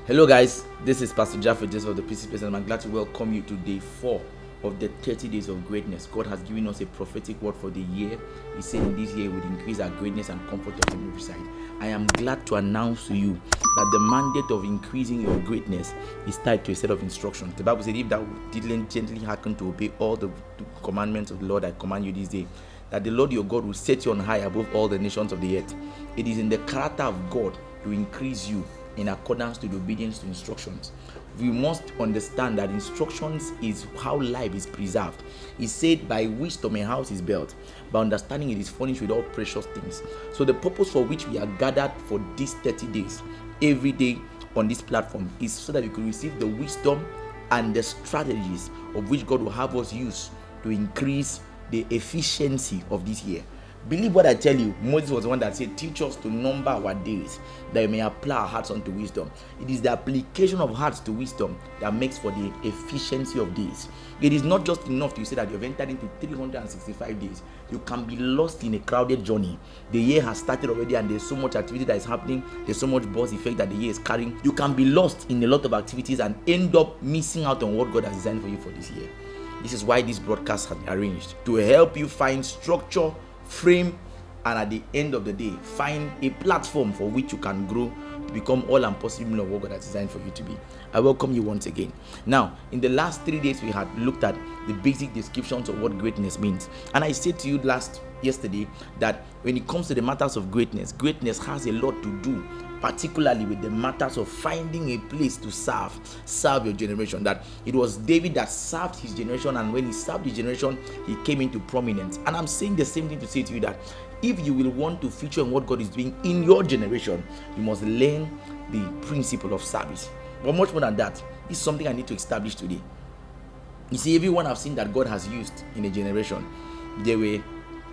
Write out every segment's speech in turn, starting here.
Hello guys, this is Pastor Japheth just of the PistisGlobal, and I'm glad to welcome you to day 4 of the 30 days of greatness. God has given us a prophetic word for the year. He said in this year we would increase our greatness and comfort us on every side. I am glad to announce to you that the mandate of increasing your greatness is tied to a set of instructions. The Bible said, if thou diligently hearken to obey all the commandments of the Lord I command you this day, that the Lord your God will set you on high above all the nations of the earth. It is in the character of God to increase you in accordance to the obedience to instructions. We must understand that instructions is how life is preserved. He said, by wisdom a house is built, by understanding it is furnished with all precious things. So the purpose for which we are gathered for these 30 days every day on this platform is so that we could receive the wisdom and the strategies of which God will have us use to increase the efficiency of this year. Believe what I tell you. Moses was the one that said, teach us to number our days, that we may apply our hearts unto wisdom. It is the application of hearts to wisdom that makes for the efficiency of days. It is not just enough to say that you've entered into 365 days. You can be lost in a crowded journey. The year has started already and there's so much activity that is happening. There's so much buzz effect that the year is carrying. You can be lost in a lot of activities and end up missing out on what God has designed for you for this year. This is why this broadcast has been arranged, to help you find structure, frame, and at the end of the day find a platform for which you can grow to become all and possible of what God has designed for you to be. I welcome you once again. Now, in the last 3 days we had looked at the basic descriptions of what greatness means, and I said to you yesterday that when it comes to the matters of greatness has a lot to do, particularly with the matters of finding a place to serve your generation. That it was David that served his generation, and when he served his generation, he came into prominence. And I'm saying the same thing to say to you that if you will want to feature in what God is doing in your generation, you must learn the principle of service. But much more than that, this is something I need to establish today. You see, everyone I've seen that God has used in a generation, there were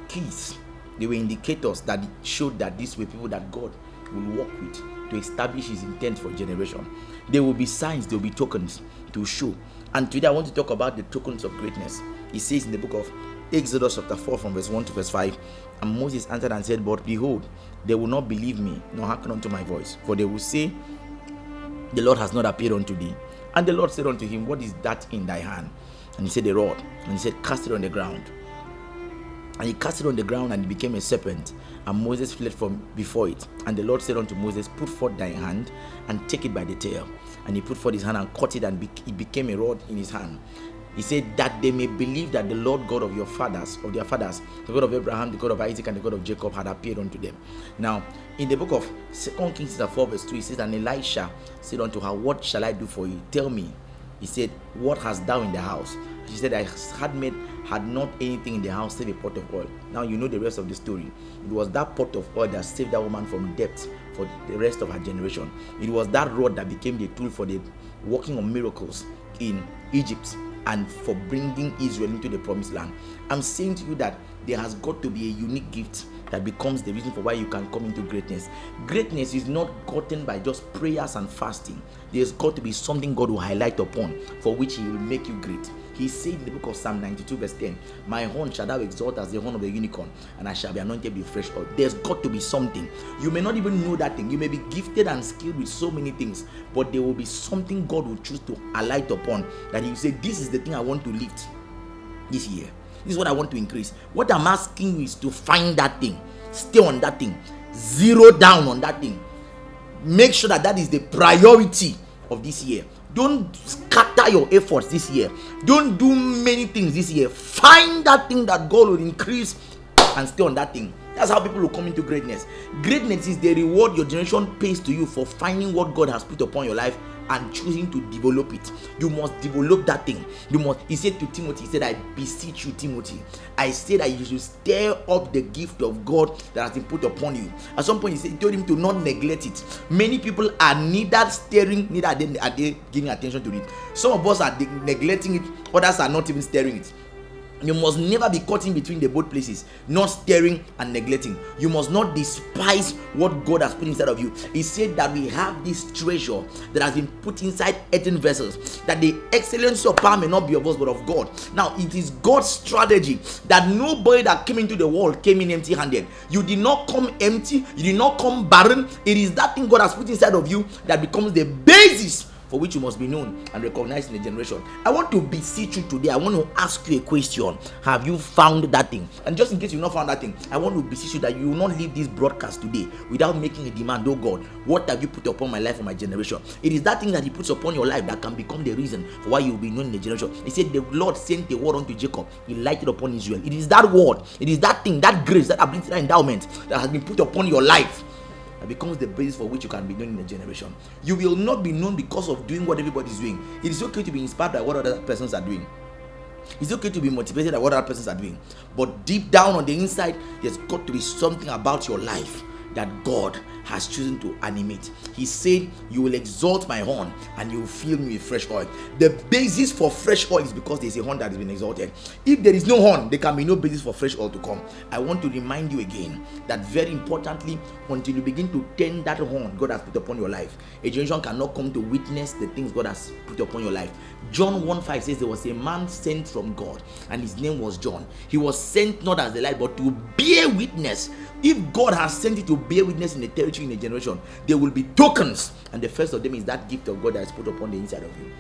keys, they were indicators that showed that these were people that God will work with to establish his intent for generation. There will be signs, there will be tokens to show. And today I want to talk about the tokens of greatness. It says in the book of Exodus chapter 4 from verse 1 to verse 5, and Moses answered and said, but behold, they will not believe me, nor hearken unto my voice, for they will say, the Lord has not appeared unto thee. And the Lord said unto him, what is that in thy hand? And he said, a rod. And he said, cast it on the ground. And he cast it on the ground, and it became a serpent, and Moses fled from before it. And the Lord said unto Moses, put forth thy hand and take it by the tail. And he put forth his hand and caught it, and it became a rod in his hand. He said, that they may believe that the Lord God of their fathers, the God of Abraham, the God of Isaac, and the God of Jacob had appeared unto them. Now, in the book of 2 Kings 4 verse 2, it says, and Elisha said unto her, what shall I do for you? Tell me. He said, what hast thou in the house? She said, I had not anything in the house save a pot of oil. Now you know the rest of the story. It was that pot of oil that saved that woman from death for the rest of her generation. It was that rod that became the tool for the working of miracles in Egypt and for bringing Israel into the promised land. I'm saying to you that there has got to be a unique gift that becomes the reason for why you can come into greatness. Greatness is not gotten by just prayers and fasting. There's got to be something God will highlight upon for which he will make you great. He said in the book of Psalm 92 verse 10, my horn shall thou exalt as the horn of the unicorn, and I shall be anointed with fresh oil. There's got to be something. You may not even know that thing. You may be gifted and skilled with so many things, but there will be something God will choose to highlight upon, that he will say, this is the thing I want to lift this year. This is what I want to increase. What I'm asking you is to find that thing. Stay on that thing. Zero down on that thing. Make sure that that is the priority of this year. Don't scatter your efforts this year. Don't do many things this year. Find that thing that God will increase and stay on that thing. That's how people will come into greatness. Greatness is the reward your generation pays to you for finding what God has put upon your life and choosing to develop it. You must develop that thing. He said to Timothy, he said, I beseech you, Timothy, I say that you should stir up the gift of God that has been put upon you. At some point he told him to not neglect it. Many people are neither stirring, neither are they giving attention to it. Some of us are neglecting it, others are not even stirring it. You must never be caught in between the both places, not stirring and neglecting. You must not despise what God has put inside of you. He said that we have this treasure that has been put inside earthen vessels, that the excellency of power may not be of us but of God. Now, it is God's strategy that nobody that came into the world came in empty-handed. You did not come empty, you did not come barren. It is that thing God has put inside of you that becomes the basis for which you must be known and recognized in the generation. I want to beseech you today. I want to ask you a question. Have you found that thing? And just in case you've not found that thing, I want to beseech you that you will not leave this broadcast today without making a demand. Oh God, what have you put upon my life or my generation? It is that thing that He puts upon your life that can become the reason for why you will be known in the generation. He said the Lord sent the word unto Jacob. He lighted upon Israel. It is that word. It is that thing, that grace, that ability, that endowment that has been put upon your life that becomes the basis for which you can be known in a generation. You will not be known because of doing what everybody is doing. It is okay to be inspired by what other persons are doing. It's okay to be motivated by what other persons are doing. But deep down on the inside, there's got to be something about your life that God has chosen to animate. He said, you will exalt my horn and you will fill me with fresh oil. The basis for fresh oil is because there's a horn that has been exalted. If there is no horn, there can be no basis for fresh oil to come. I want to remind you again that very importantly, until you begin to tend that horn God has put upon your life, a generation cannot come to witness the things God has put upon your life. John 1:5 says there was a man sent from God and his name was John. He was sent not as the light but to bear witness. If God has sent you to bear witness in a territory, in a generation, there will be tokens, and the first of them is that gift of God that is put upon the inside of you.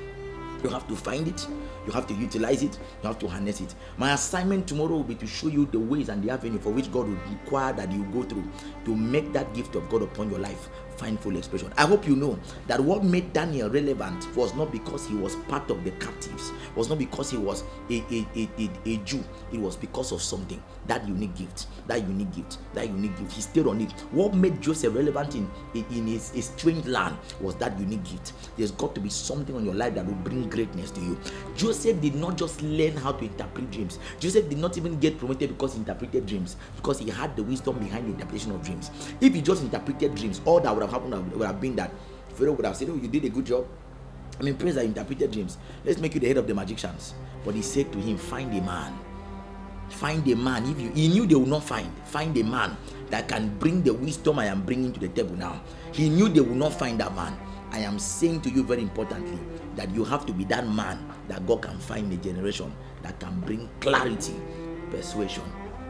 You have to find it, you have to utilize it, you have to harness it. My assignment tomorrow will be to show you the ways and the avenue for which God will require that you go through to make that gift of God upon your life find full expression. I hope you know that what made Daniel relevant was not because he was part of the captives, was not because he was a Jew. It was because of something, that unique gift, that unique gift, that unique gift. He stayed on it. What made Joseph relevant in a strange land was that unique gift. There's got to be something on your life that will bring greatness to you. Joseph did not just learn how to interpret dreams. Joseph did not even get promoted because he interpreted dreams, because he had the wisdom behind the interpretation of dreams. If he just interpreted dreams, all that would have happened would have been that Pharaoh would have said, oh, you did a good job. I mean, praise that you interpreted dreams. Let's make you the head of the magicians. But he said to him, find a man. Find a man. He knew they would not find a man that can bring the wisdom I am bringing to the table now. He knew they would not find that man. I am saying to you very importantly that you have to be that man that God can find in a generation that can bring clarity, persuasion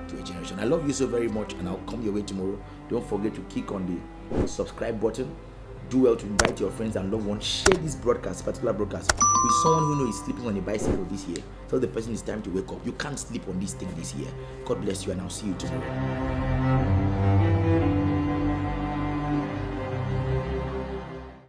to a generation. I love you so very much, and I'll come your way tomorrow. Don't forget to click on the subscribe button. Do well to invite your friends and loved ones. Share this particular broadcast, with someone who knows is sleeping on a bicycle this year. Tell the person it's time to wake up. You can't sleep on this thing this year. God bless you, and I'll see you tomorrow.